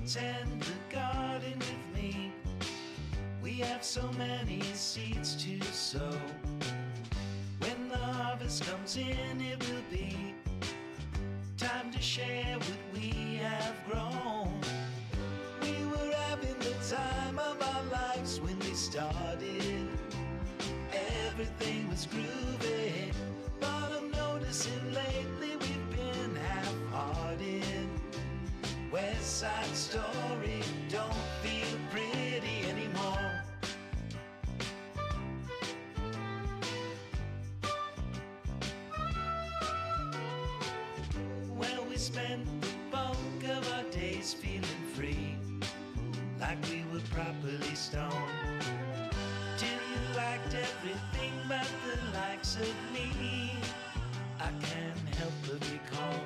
tend the garden with me. We have so many seeds to sow. When the harvest comes in, it will be time to share what we have grown. We were having the time of our lives when we started. Everything was groovy, but I'm noticing lately we've been half-hearted. West Side Story don't feel pretty anymore. Well, we spent the bulk of our days feeling free, like we were properly stoned, till you liked everything but the likes of me. I can't help but recall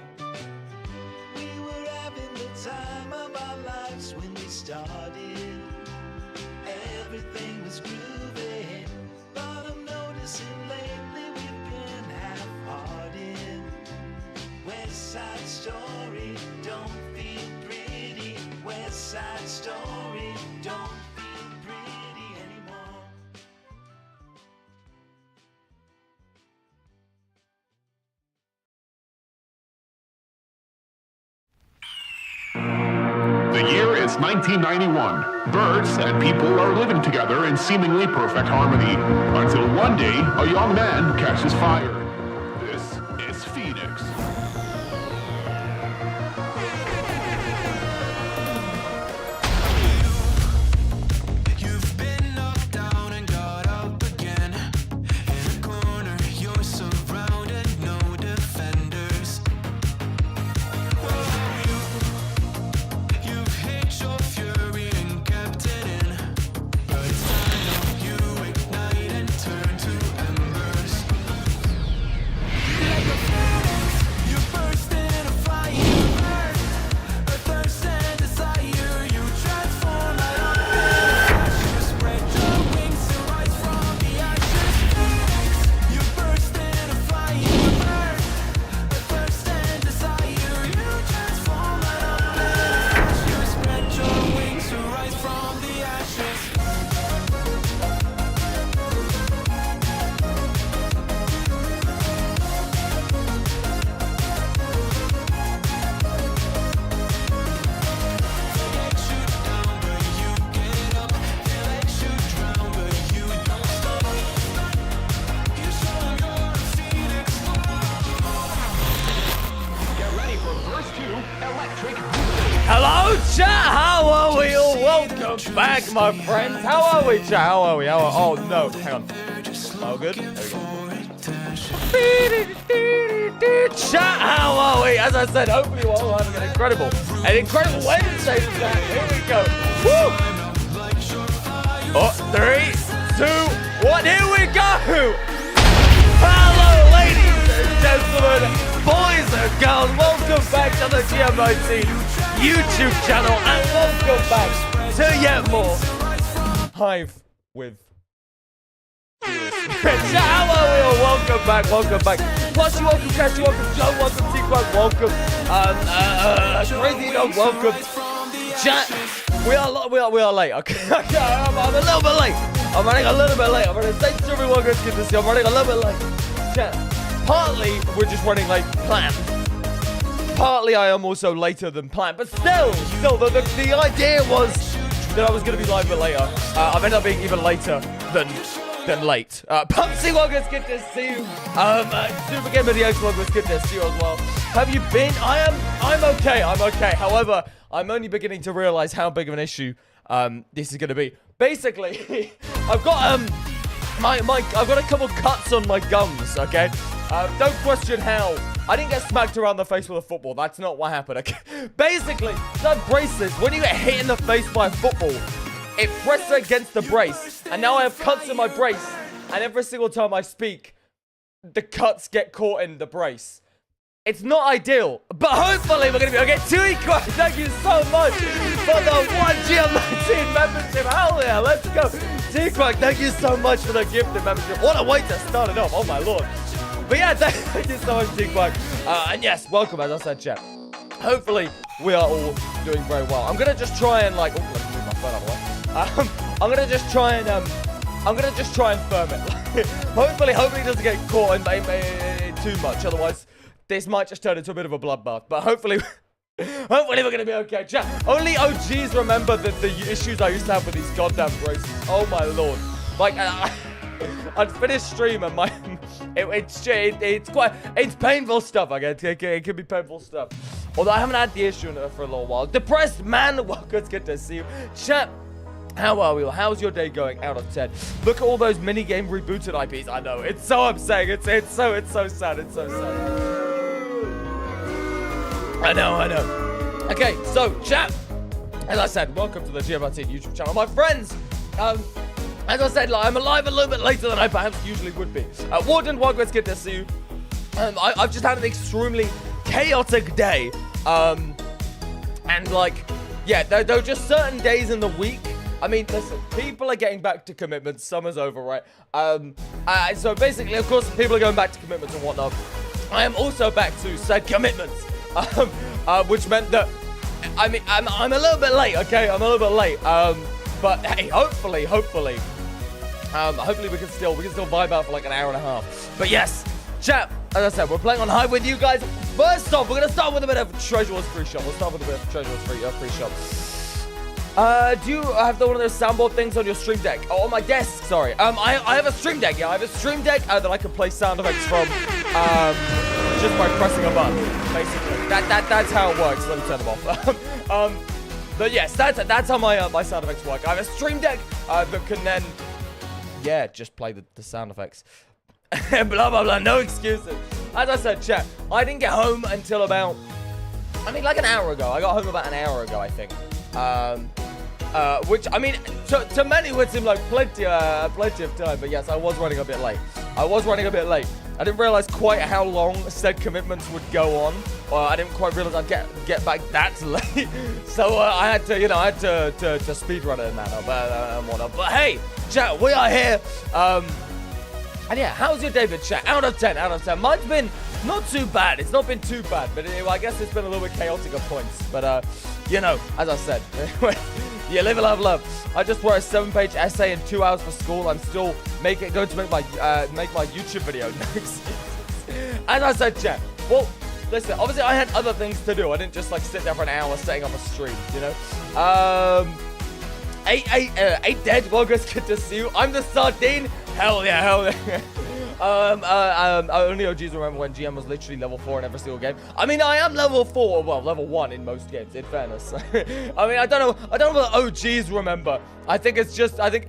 we were having the time of our lives when we started. Everything was groovy, but I'm noticing lately we've been half-hearted. West Side Story don't feel pretty. West Side Story don't feel pretty anymore. The year is 1991. Birds and people are living together in seemingly perfect harmony, until one day a young man catches fire. This is Phoenix. You've been knocked down and got up again. In a corner, you're surrounded, no defenders. You've hid your fury and kept it in, but it's time now you ignite and turn to embers. Like a phoenix, you burst in a fire, burn, a thirst and desire. You transform out of ash. You spread your wings to rise from the ashes. Phoenix, you burst in a fire, burn, a thirst and desire. You transform out of ash. You spread your wings to rise from the ashes. They let you down, but you get up. They let you drown, but you don't stop. You show 'em you're a phoenix. Get ready for verse 2, Electric. Hello, chat. How are we all? Welcome back, my friends. How are we, chat? How are we? Oh no, hang on. Oh, good. There we go. Chat, how are we? As I said, hopefully we're all having an incredible Wednesday. Chat. Here we go. Woo! Oh, 3, 2, 1. Here we go. Hello, ladies and gentlemen, boys and girls. Welcome back to the GM19 YouTube channel, and welcome back to yet more Hive with Chat, how are we all? Welcome back. Plus, you welcome Cash, you welcome Joe, welcome T-Quack, welcome Crazy Dog, welcome Chat. We are late. Okay, I'm a little bit late. I'm running a little bit late. I'm running. Thanks to everyone. Good to see you. I'm running a little bit late. Chat. Partly we're just running late planned. Partly I am also later than planned, but still, the idea was that I was going to be live a bit later. I've ended up being even later than late. Pumpsy Woggers, good to see you. Super Gamer the X-Woggers, good to see you as well. Have you been? I'm okay. However, I'm only beginning to realize how big of an issue this is going to be. Basically, I've got I've got a couple cuts on my gums. Okay, don't question how. I didn't get smacked around the face with a football. That's not what happened. Okay? Basically, that braces, when you get hit in the face by a football, it presses against the brace. And now I have cuts in my brace. And every single time I speak, the cuts get caught in the brace. It's not ideal, but hopefully we're going to be okay. T-Quack, thank you so much for the 1GM19 membership. Hell yeah, let's go. T-Quack, thank you so much for the gifted membership. What a way to start it off. Oh my lord. But yeah, thank you so much, T-Quack. And yes, welcome, as I said, chat. hopefully we are all doing very well. I'm gonna just try and like, oh, let me move my phone out of the way. I'm gonna just try and firm it. hopefully it doesn't get caught in too much. Otherwise, this might just turn into a bit of a bloodbath. But hopefully we're gonna be okay. Chat. Only OGs remember the issues I used to have with these goddamn braces. Oh my lord. Like I'd finish stream and it's painful stuff. I guess it can be painful stuff. Although I haven't had the issue for a little while. Depressed man. Well, it's good to see you. Chat. How are we? How's your day going out of 10? Look at all those mini-game rebooted IPs. I know. It's so upsetting. It's so sad. It's so sad. I know. Okay, so, chat. As I said, welcome to the GMRT YouTube channel. My friends, as I said, I'm alive a little bit later than I perhaps usually would be. Warden, welcome. It's good to see you. I've just had an extremely chaotic day. And, like, yeah, there are just certain days in the week. I mean, listen, people are getting back to commitments. Summer's over, right? So basically, of course, people are going back to commitments and whatnot. I am also back to said commitments, which meant that, I mean, I'm a little bit late, okay? I'm a little bit late. But hey, hopefully we can still vibe out for like an hour and a half. But yes, chat, as I said, we're playing on Hive with you guys. First off, we're gonna start with a bit of Treasure Wars free shop. We'll start with a bit of Treasure Wars free shop. Do you have one of those soundboard things on your stream deck? Oh, on my desk, sorry. I have a stream deck, yeah. I have a stream deck that I can play sound effects from just by pressing a button, basically. That's how it works. Let me turn them off. But yes, that's how my sound effects work. I have a stream deck that can then, yeah, just play the sound effects. Blah, blah, blah. No excuses. As I said, chat, I didn't get home until about, I mean, like an hour ago. I got home about an hour ago, I think. Which, I mean, to many would seem like plenty of time, but yes, I was running a bit late. I didn't realize quite how long said commitments would go on. I didn't quite realize I'd get back that late. So I had to speed run it and whatnot. But hey, chat, we are here. And yeah, how's your day been, chat? Out of 10. Mine's been not too bad. It's not been too bad, but I guess it's been a little bit chaotic at points. But you know, as I said, you live and love. I just wrote a 7-page essay in 2 hours for school. I'm still going to make my YouTube video next. As I said, chat. Well, listen. Obviously, I had other things to do. I didn't just like sit there for an hour setting up a stream. You know. 8 dead. Well, guys, good to see you. I'm the sardine. Hell yeah. Only OGs remember when GM was literally level 4 in every single game. I mean, I am level 4, well, level 1 in most games, in fairness. I mean, I don't know what OGs remember. I think it's just, I think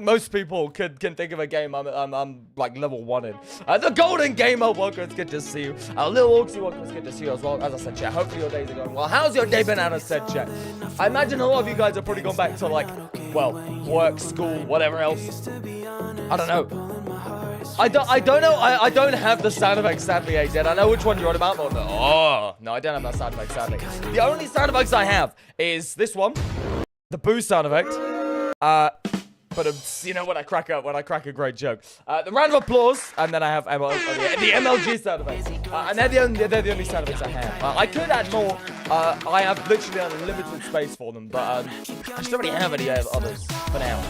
most people can think of a game I'm like level 1 in. The Golden Gamer, welcome, it's good to see you. Little Orksy, welcome, it's good to see you as well. As I said, chat, hopefully your days are going well. How's your day been, Anna said, chat? I imagine a lot of you guys have probably gone back to like, well, work, school, whatever else. I don't know. I don't know. I don't have the sound effect, sadly, AZ. I know which one you're on about, but no, I don't have that sound effect, sadly. The only sound effects I have is this one, the boo sound effect. But you know when I crack a great joke. The round of applause, and then I have the MLG sound effects, and they're the only sound effects I have. I could add more. I have literally unlimited space for them, but I just don't really have any others for now.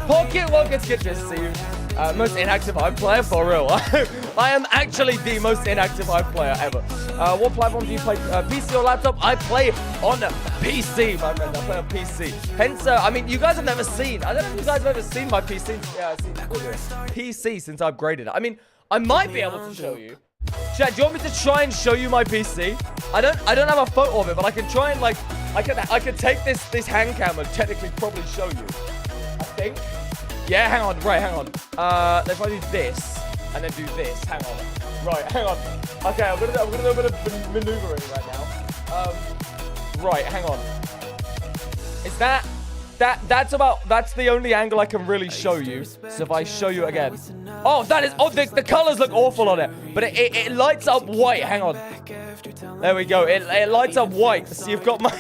Pocket, welcome, it's good to see you. Most inactive Hive player, for real. I am actually the most inactive Hive player ever. What platform do you play? PC or laptop? I play on PC, my friend. I play on PC. Hence, I mean, you guys have never seen. I don't know if you guys have ever seen my PC. PC since I upgraded it. I mean, I might be able to show you. Chat, do you want me to try and show you my PC? I don't have a photo of it, but I can try and like, I can take this hand cam and technically probably show you. I think. Yeah, hang on. If I do this and then do this, hang on. Right, hang on. Okay, I'm gonna do a bit of maneuvering right now. Right, hang on. Is that's the only angle I can really show you. So if I show you again, the colors look awful on it, but it lights up white. Hang on. There we go. It lights up white. So you've got my...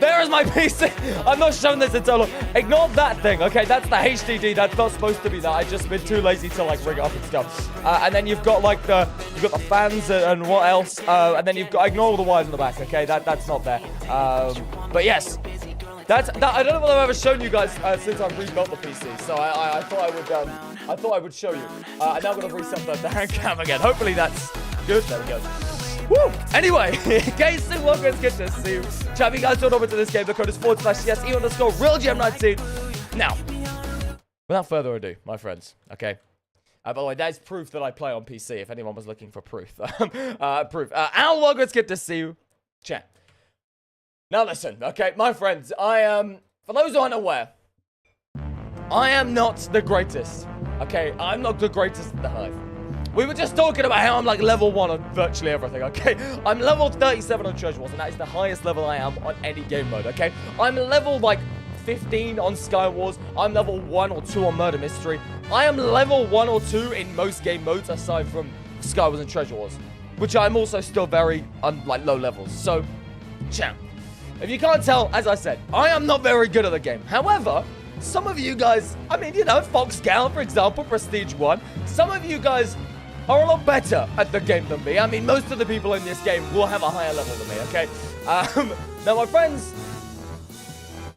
There is my PC. I'm not showing this in total. Ignore that thing. Okay, that's the HDD. That's not supposed to be that. I've just been too lazy to like rig it up and stuff. And then you've got like you've got the fans and what else? And then you've got... Ignore all the wires in the back. Okay, that's not there. But yes. I don't know what I've ever shown you guys since I've rebuilt the PC, so I thought I would show you. And now I'm gonna reset the hand cam again. Hopefully that's good. There we go. Woo! Anyway, guys, so welcome. It's good to see you. Chat, you guys don't over to this game. The code is /yes _realgem19. Now, without further ado, my friends. Okay. By the way, that's proof that I play on PC. If anyone was looking for proof, proof. Al, welcome. It's good to see you. Chat. Now listen, okay, my friends, I am, for those who aren't aware, I am not the greatest, okay? I'm not the greatest at the Hive. We were just talking about how I'm like level 1 on virtually everything, okay? I'm level 37 on Treasure Wars, and that is the highest level I am on any game mode, okay? I'm level like 15 on Skywars. I'm level 1 or 2 on Murder Mystery. I am level 1 or 2 in most game modes aside from Skywars and Treasure Wars, which I'm also still very on like low levels. So, champ. If you can't tell, as I said, I am not very good at the game. However, some of you guys, I mean, you know, Fox Gal, for example, Prestige 1, some of you guys are a lot better at the game than me. I mean, most of the people in this game will have a higher level than me, okay? Now, my friends,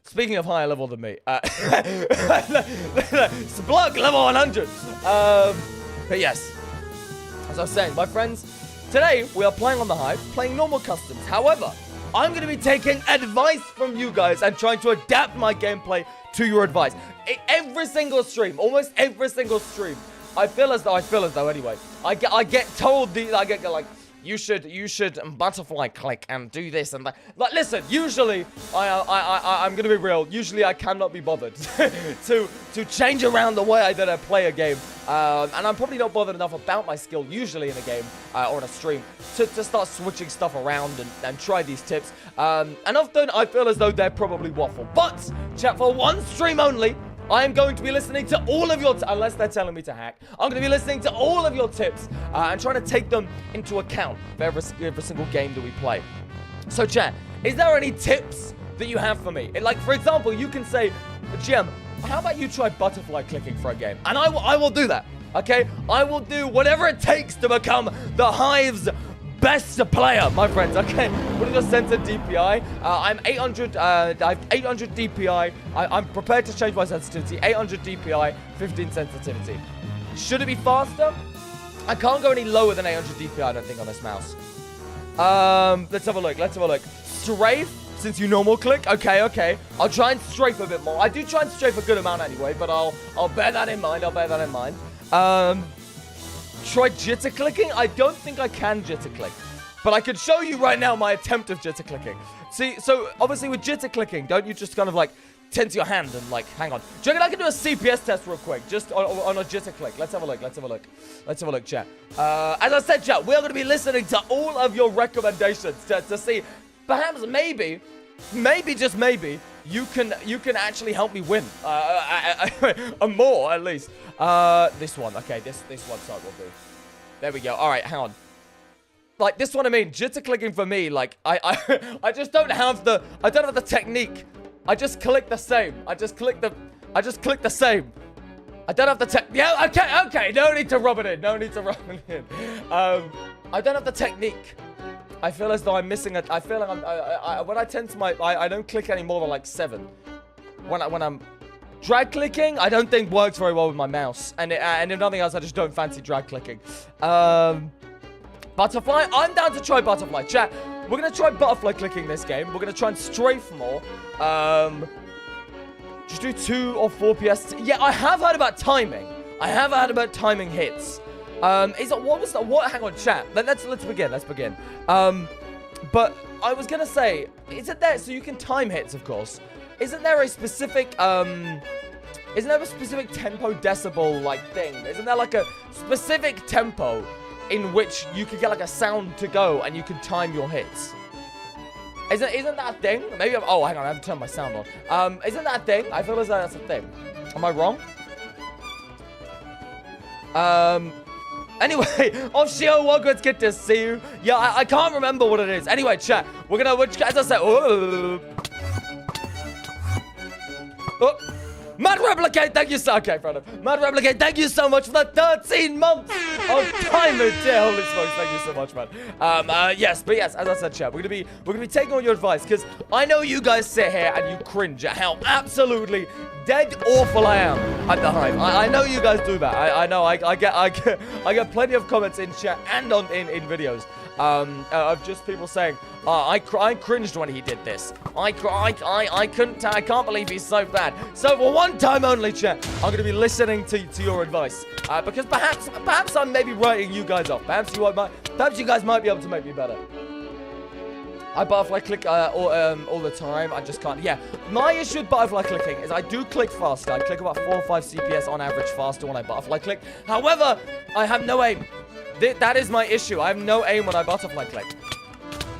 speaking of higher level than me, Splug, level 100. But yes, as I was saying, my friends, today we are playing on the Hive, playing normal customs. However, I'm going to be taking advice from you guys and trying to adapt my gameplay to your advice. Every single stream, almost every single stream, I feel as though anyway, I get told I get like, you should butterfly click and do this and that. Like, listen, usually I'm gonna be real. Usually I cannot be bothered to change around the way that I play a game, and I'm probably not bothered enough about my skill usually in a game or in a stream to start switching stuff around and try these tips. And often I feel as though they're probably waffle. But chat, for one stream only, I am going to be listening to all of your, unless they're telling me to hack, I'm going to be listening to all of your tips and trying to take them into account for every single game that we play. So chat, is there any tips that you have for me? Like, for example, you can say, GM, how about you try butterfly clicking for a game? And I will do that, okay? I will do whatever it takes to become the Hive's best player, my friends, okay? What is your center DPI? I'm 800, I have 800 DPI. I'm prepared to change my sensitivity. 800 DPI, 15 sensitivity. Should it be faster? I can't go any lower than 800 DPI, I don't think, on this mouse. Let's have a look. Strafe, since you normal click. Okay. I'll try and strafe a bit more. I do try and strafe a good amount anyway, but I'll bear that in mind. Try jitter clicking? I don't think I can jitter click. But I could show you right now my attempt of jitter clicking. See, so obviously with jitter clicking, don't you just kind of like tense your hand and like, hang on. Do you reckon I can do a CPS test real quick? Just on a jitter click. Let's have a look, chat. As I said, chat, we're going to be listening to all of your recommendations to see, perhaps maybe, just maybe, you can actually help me win. More, at least. This one. Okay, this website will do. There we go. All right, hang on. Like, this one, I mean, jitter clicking for me, like, I just don't have the technique. I just click the same. I just click the same. I don't have the tech. Yeah, okay. No need to rub it in. I don't have the technique. I feel as though I'm missing it. I feel like when I tense my, I don't click any more than like 7. When I'm drag clicking, I don't think works very well with my mouse. And if nothing else, I just don't fancy drag clicking. Butterfly, I'm down to try butterfly. Chat, we're gonna try butterfly clicking this game. We're gonna try and strafe more. Just do 2 or 4 PS. Yeah, I have heard about timing. Hits. Is it, what, hang on, chat. Let's begin. But I was gonna say, isn't there, so you can time hits, of course. Isn't there a specific, tempo decibel, like, thing? Isn't there, like, a specific tempo in which you could get, like, a sound to go and you can time your hits? Isn't that a thing? Maybe oh, hang on, I haven't turned my sound on. Isn't that a thing? I feel as though that's a thing. Am I wrong? Anyway, Offshore, welcome, it's good to see you. Yeah, I can't remember what it is. Anyway, chat, we're gonna, as I said, Mad Replicate, thank you so, okay, brother. Mad Replicate, thank you so much for the 13 months of time, dear. Holy smokes, thank you so much, man. Yes, as I said, chat, we're gonna be taking all your advice, because I know you guys sit here and you cringe at how absolutely dead awful I am at the Hive. I know you guys do that. I know, I get plenty of comments in chat and in videos. Of just people saying, I cringed when he did this. I can't believe he's so bad. So for one time only, chat, I'm gonna be listening to your advice, because perhaps I'm maybe writing you guys off. Perhaps you guys might be able to make me better. I butterfly click all the time. I just can't. Yeah, my issue with butterfly clicking is I do click faster. I click about 4 or 5 CPS on average faster when I butterfly click. However, I have no aim. That is my issue. I have no aim when I butterfly click.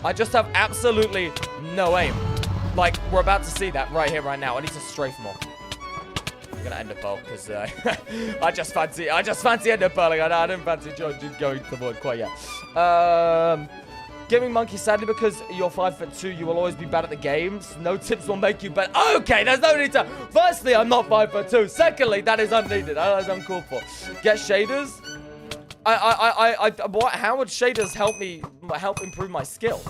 I just have absolutely no aim. Like, we're about to see that right here, right now. I need to strafe more. I'm gonna end up bowl because I just fancy end up bowling. I didn't fancy going to the board quite yet. Gaming Monkey, sadly, because you're 5'2", you will always be bad at the games. No tips will make you better. Okay, there's no need to. Firstly, I'm not 5'2". Secondly, that is unneeded. That is uncalled for. Get shaders. What? How would shaders help improve my skill?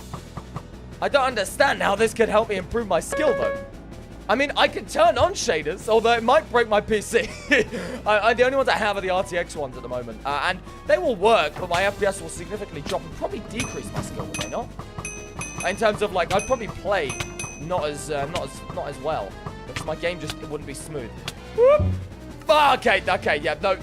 I don't understand how this could help me improve my skill, though. I mean, I can turn on shaders, although it might break my PC. The only ones I have are the RTX ones at the moment, and they will work, but my FPS will significantly drop and probably decrease my skill, will they not? In terms of like, I'd probably play not as well because my game it wouldn't be smooth. Whoop. Okay, yeah, no.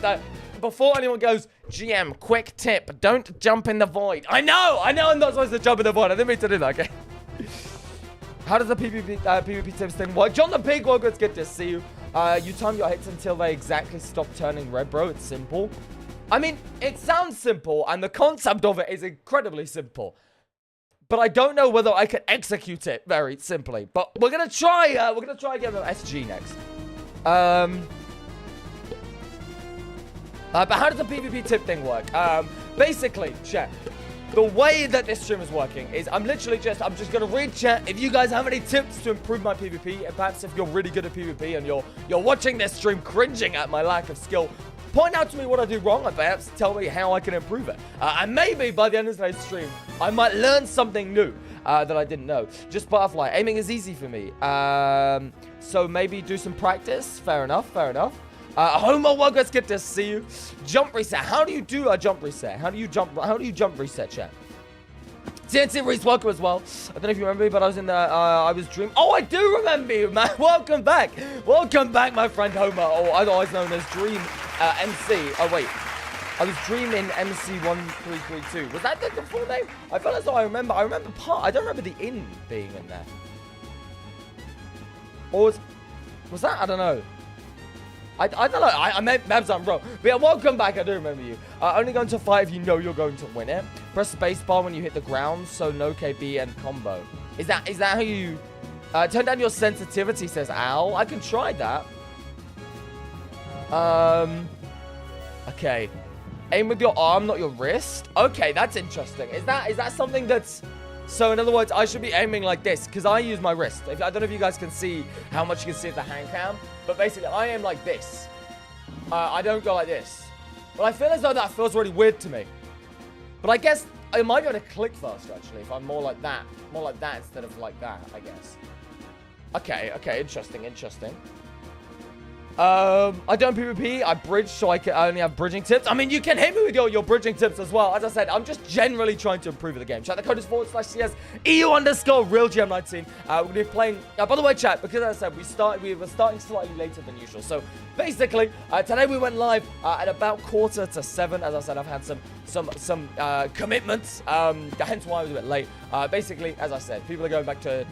Before anyone goes, GM, quick tip, don't jump in the void. I know I'm not supposed to jump in the void. I didn't mean to do that, okay? How does the PvP tips thing work? John the Pig, welcome, it's good to see you. You time your hits until they exactly stop turning red, bro. It's simple. I mean, it sounds simple, and the concept of it is incredibly simple. But I don't know whether I can execute it very simply. But we're gonna try again with SG next. But how does the PvP tip thing work? Basically, chat, the way that this stream is working is I'm just going to read chat. If you guys have any tips to improve my PvP, and perhaps if you're really good at PvP and you're watching this stream cringing at my lack of skill, point out to me what I do wrong and perhaps tell me how I can improve it. And maybe by the end of today's stream, I might learn something new that I didn't know. Just butterfly. Aiming is easy for me. So maybe do some practice. Fair enough. Homo, welcome, it's good to see you. Jump reset. How do you do a jump reset? How do you jump reset, chat? TNT Reese, welcome as well. I don't know if you remember me, but I was in the, I was dreaming. Oh, I do remember you, man. Welcome back, my friend Homo, or otherwise known as Dream MC. Oh, wait. I was dreaming MC1332. Was that the full name? I feel as though I remember part. I don't remember the inn being in there. Or was that? I don't know. I don't know. I maybe I'm wrong. But yeah, welcome back. I do remember you. Only going to 5 if you know you're going to win it. Press spacebar when you hit the ground, so no KB and combo. Is that how you turn down your sensitivity? Says Al. I can try that. Okay. Aim with your arm, not your wrist. Okay, that's interesting. Is that something that's... So, in other words, I should be aiming like this, because I use my wrist. I don't know if you guys can see how much you can see at the hand cam, but basically, I aim like this. I don't go like this. But I feel as though that feels really weird to me. But I guess I might be able to click faster, actually, if I'm more like that. More like that instead of like that, I guess. Okay, interesting. I don't PvP, I bridge, so I only have bridging tips. I mean, you can hit me with your bridging tips as well. As I said, I'm just generally trying to improve the game. Chat, the code is /CS EU_RealGM19. We're going to be playing, by the way, chat, because as I said, we were starting slightly later than usual. So, basically, today we went live at about 6:45. As I said, I've had some commitments, hence why I was a bit late. Basically, as I said, people are going back to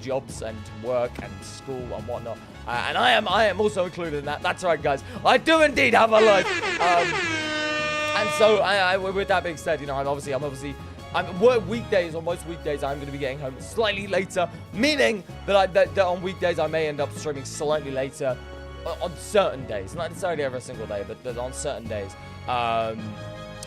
jobs and work and school and whatnot. And I am also included in that. That's right, guys. I do indeed have a life. And so, with that being said, you know, I'm obviously, weekdays, or most weekdays, I'm going to be getting home slightly later, meaning that on weekdays I may end up streaming slightly later on certain days, not necessarily every single day, but on certain days.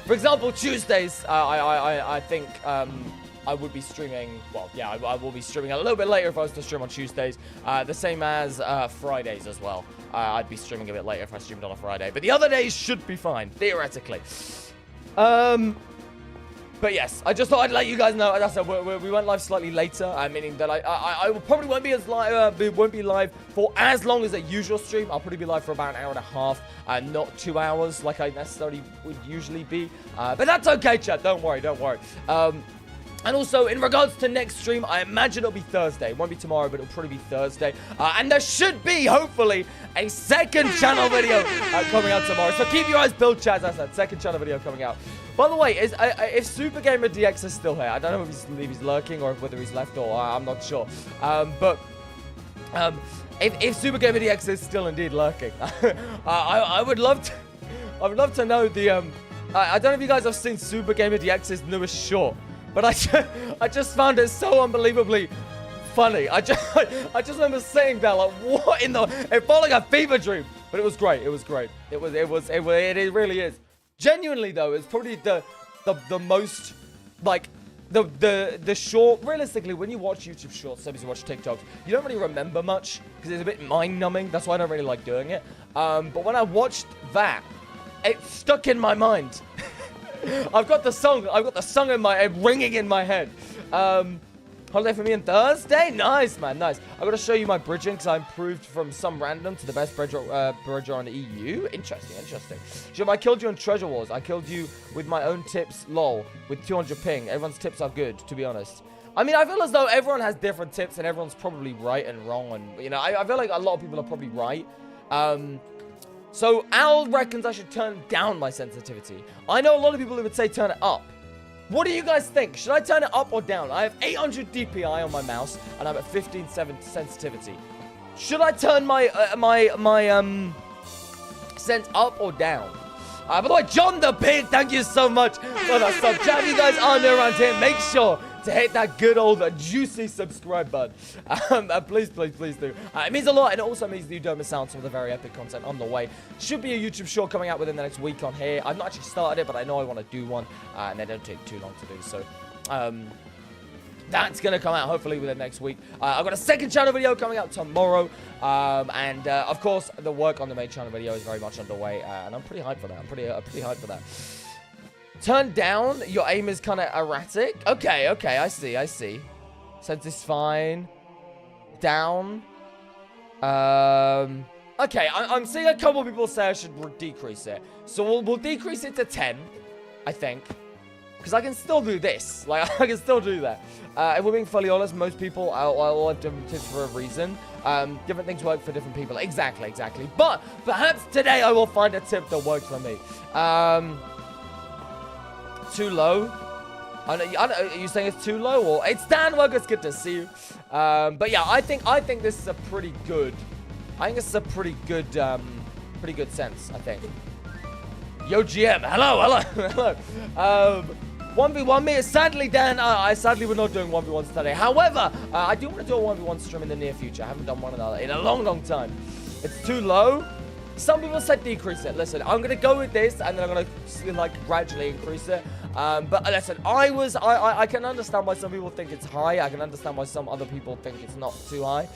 For example, Tuesdays, I think I would be streaming, well, yeah, I will be streaming a little bit later if I was to stream on Tuesdays. The same as Fridays as well. I'd be streaming a bit later if I streamed on a Friday. But the other days should be fine, theoretically. But yes, I just thought I'd let you guys know. As I said, we went live slightly later, meaning that I probably won't be as live. Won't be live for as long as a usual stream. I'll probably be live for about an hour and a half, not 2 hours like I necessarily would usually be. But that's okay, chat. Don't worry, don't worry. And also, in regards to next stream, I imagine it'll be Thursday. It won't be tomorrow, but it'll probably be Thursday. And there should be, hopefully, a second channel video coming out tomorrow. So keep your eyes peeled, chat. As I said, second channel video coming out. By the way, if Super Gamer DX is still here, I don't know if he's lurking or whether he's left or I'm not sure. If Super Gamer DX is still indeed lurking, I would love to know the I don't know if you guys have seen Super Gamer DX's newest short, but I just found it so unbelievably funny. I just remember saying that, like, what in the? It felt like a fever dream, but it was great. It was great. It really is. Genuinely though, it's probably the most, like, the short. Realistically, when you watch YouTube shorts, sometimes you watch TikToks, you don't really remember much because it's a bit mind numbing. That's why I don't really like doing it. But when I watched that, it stuck in my mind. I've got the song in my ringing in my head. Holiday for me on Thursday? Nice, man, nice. I got to show you my bridging because I improved from some random to the best bridger on the EU. Interesting. Jim, I killed you on Treasure Wars. I killed you with my own tips, lol, with 200 ping. Everyone's tips are good, to be honest. I mean, I feel as though everyone has different tips and everyone's probably right and wrong. And, you know, I feel like a lot of people are probably right. So Al reckons I should turn down my sensitivity. I know a lot of people who would say turn it up. What do you guys think? Should I turn it up or down? I have 800 DPI on my mouse and I'm at 15.7 sensitivity. Should I turn my sense up or down? By the way, John the Pig, thank you so much for that sub. Chat, if you guys are new around here, make sure to hit that good old juicy subscribe button. Please do. It means a lot, and it also means that you don't miss out on some of the very epic content on the way. Should be a YouTube short coming out within the next week on here. I've not actually started it, but I know I want to do one, and they don't take too long to do. So, that's going to come out hopefully within the next week. I've got a second channel video coming out tomorrow. And of course, the work on the main channel video is very much underway. And I'm pretty hyped for that. I'm pretty hyped for that. Turn down. Your aim is kind of erratic. Okay, I see. Sense is fine. Down. Okay, I'm seeing a couple of people say I should decrease it. So we'll decrease it to 10, I think. Because I can still do this. Like, I can still do that. If we're being fully honest, most people, I'll have different tips for a reason. Different things work for different people. Exactly. But perhaps today I will find a tip that works for me. Too low? Are you saying it's too low? Or it's Dan Work, it's good to see you. But yeah, I think this is a pretty good... I think this is a pretty good sense, I think. Yo, GM, hello. 1v1 me. Sadly, Dan, I sadly we're not doing 1v1s today. However, I do want to do a 1v1 stream in the near future. I haven't done one another in a long time. It's too low. Some people said decrease it. Listen, I'm going to go with this, and then I'm going to, like, gradually increase it. But listen, I can understand why some people think it's high. I can understand why some other people think it's not too high.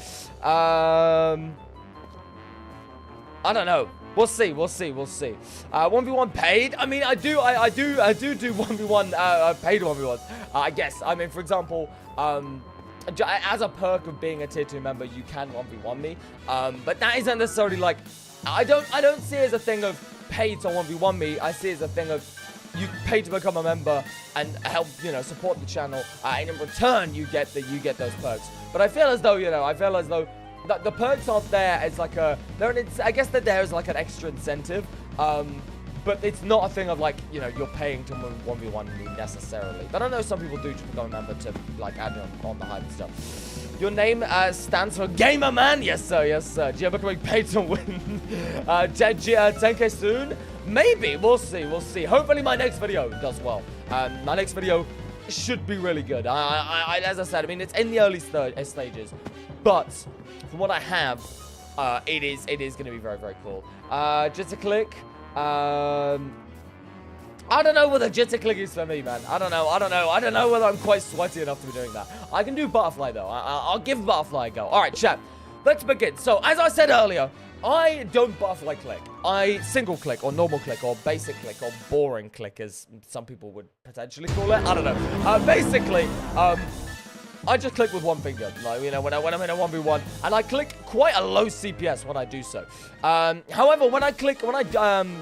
I don't know. We'll see. 1v1 paid. I mean, I do 1v1 paid 1v1s. I guess. I mean, for example, as a perk of being a tier 2 member, you can 1v1 me. But that isn't necessarily like, I don't see it as a thing of pay to 1v1 me. I see it as a thing of you pay to become a member and help, you know, support the channel. And in return, you get those perks. But I feel as though, the perks aren't there as like I guess they're there as like an extra incentive. But it's not a thing of like, you're paying to 1v1 me necessarily. But I know some people do just become a member to like add on the hype and stuff. Your name stands for Gamer Man? Yes, sir. Do you ever becoming paid to win? 10k soon? Maybe. We'll see. Hopefully my next video does well. My next video should be really good. As I said, I mean, it's in the early stages. But from what I have, it is going to be very, very cool. Just a click. I don't know whether jitter click is for me, man. I don't know whether I'm quite sweaty enough to be doing that. I can do butterfly, though. I'll give butterfly a go. All right, chat. Let's begin. So, as I said earlier, I don't butterfly click. I single click, or normal click, or basic click, or boring click, as some people would potentially call it. I don't know. Basically, I just click with one finger, like, you know, when I'm in a 1v1, and I click quite a low CPS when I do so. However, when I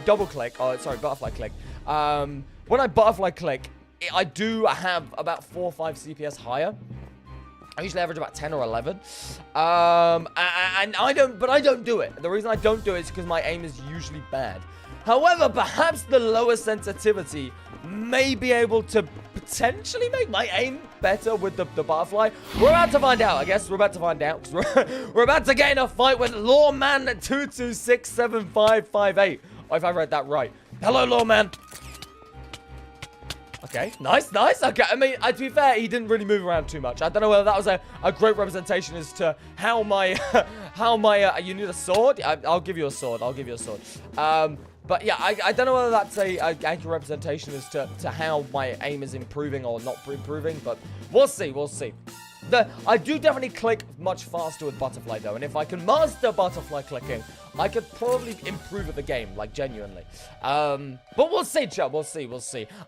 double click, or sorry, butterfly click, when I butterfly click, I do have about 4 or 5 CPS higher. I usually average about 10 or 11. And I don't do it. The reason I don't do it is because my aim is usually bad. However, perhaps the lower sensitivity may be able to potentially make my aim better with the butterfly. We're about to find out, I guess. We're about to find out. We're about to get in a fight with Lawman2267558. If I read that right. Hello, Lawman. Okay, nice. Okay, I mean, to be fair, he didn't really move around too much. I don't know whether that was a great representation as to how my, you need a sword? I'll give you a sword. But yeah, I don't know whether that's a accurate representation as to how my aim is improving or not improving, but we'll see. I do definitely click much faster with butterfly, though, and if I can master butterfly clicking, I could probably improve at the game, like, genuinely. But we'll see, chat, we'll see.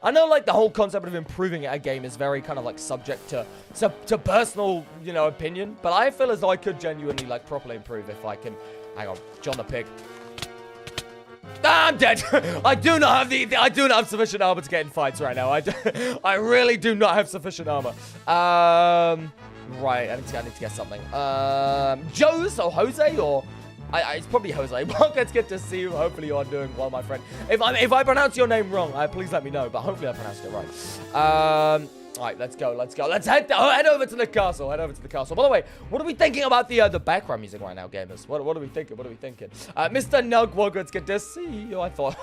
I know, like, the whole concept of improving at a game is very kind of, like, subject to personal, you know, opinion, but I feel as though I could genuinely, like, properly improve if I can. Hang on, John the Pig. Ah, I'm dead. I do not have sufficient armor to get in fights right now. I really do not have sufficient armor. Right, I need to get something. Jose or Jose or it's probably Jose. Well, let's get to see you. Hopefully you are doing well, my friend. If I pronounce your name wrong, please let me know. But hopefully I pronounced it right. All right, let's go. Let's head over to the castle. By the way, what are we thinking about the background music right now, gamers? What are we thinking? Mr. Nug, well, it's good to see you. I thought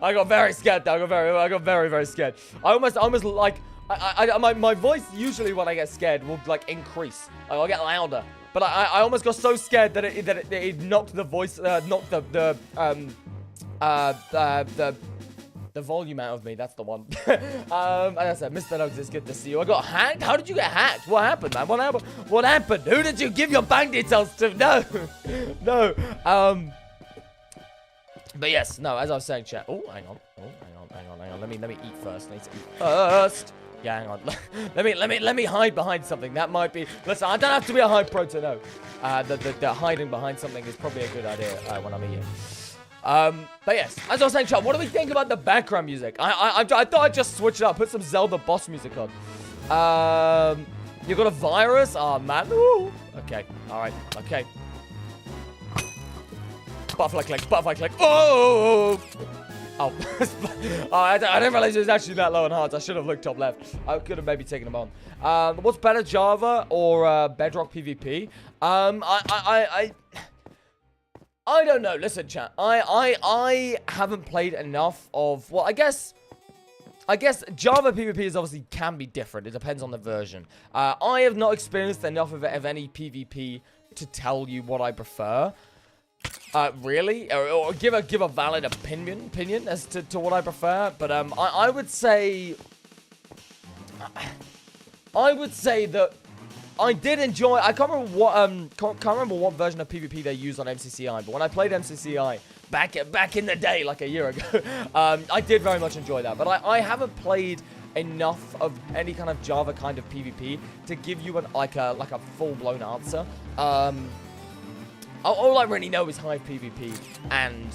I got very scared. There. I got very, very scared. I almost like my voice usually when I get scared will like increase. Like, I'll get louder. But I almost got so scared that it knocked the voice, knocked the volume out of me. That's the one. As I said, Mr. Nugs, it's good to see you. I got hacked? How did you get hacked? What happened, man? What happened? Who did you give your bank details to? No. But yes, no, as I was saying, chat. Oh, hang on. Let me eat first. I need to eat first. Yeah, hang on. let me hide behind something. That might be. Listen, I don't have to be a HIVE Pro to know. The hiding behind something is probably a good idea when I'm eating. But yes, as I was saying, chat, what do we think about the background music? I thought I'd just switch it up, put some Zelda boss music on. You got a virus? Oh, man. Ooh. Okay. All right. Okay. Butterfly click. Oh! Oh, I didn't realize it was actually that low on hearts. I should have looked top left. I could have maybe taken them on. What's better, Java or Bedrock PvP? I don't know. Listen, chat. I haven't played enough of. Well, I guess Java PvP is obviously can be different. It depends on the version. I have not experienced enough of any PvP to tell you what I prefer. Really? Or give a valid opinion as to what I prefer. But I would say that I did enjoy. I can't remember what version of PvP they used on MCCI. But when I played MCCI back in the day, like a year ago, I did very much enjoy that. But I haven't played enough of any kind of Java kind of PvP to give you like a full-blown answer. All I really know is HIVE PvP and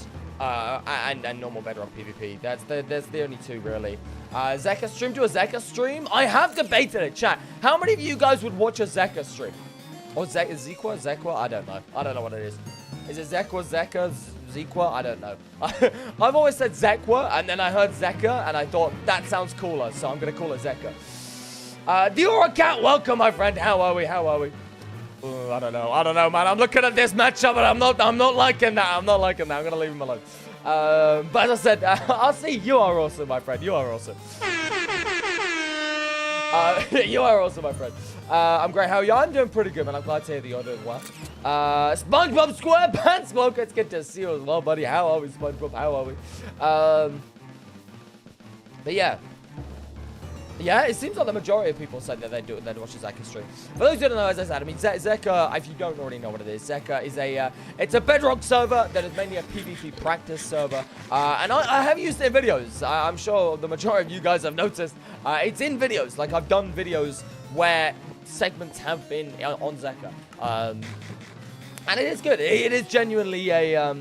normal Bedrock PvP. That's the only two, really. Zeka stream? Do a Zeka stream? I have debated it, chat. How many of you guys would watch a Zeka stream? Or Zekwa? I don't know. I don't know what it is. Is it Zekwa, Zekwa? I don't know. I've always said Zekwa, and then I heard Zeka, and I thought, that sounds cooler, so I'm going to call it Zeka. Diora Cat, welcome, my friend. How are we? I don't know, man. I'm looking at this matchup, and I'm not liking that. I'm gonna leave him alone. But as I said, I'll see. You are awesome, my friend. You are awesome. You are awesome, my friend. I'm great. How are you? I'm doing pretty good, man. I'm glad to hear that you're doing well. SpongeBob SquarePants Smoke. It's good to see you as well, buddy. How are we, SpongeBob? How are we? But yeah. Yeah, it seems like the majority of people said that they'd watch a Zeka stream. For those who don't know, as I said, I mean, Zeka, if you don't already know what it is, Zeka is it's a Bedrock server that is mainly a PvP practice server. And I have used it in videos. I'm sure the majority of you guys have noticed. It's in videos. Like, I've done videos where segments have been on Zeka. And it is good. It is genuinely a,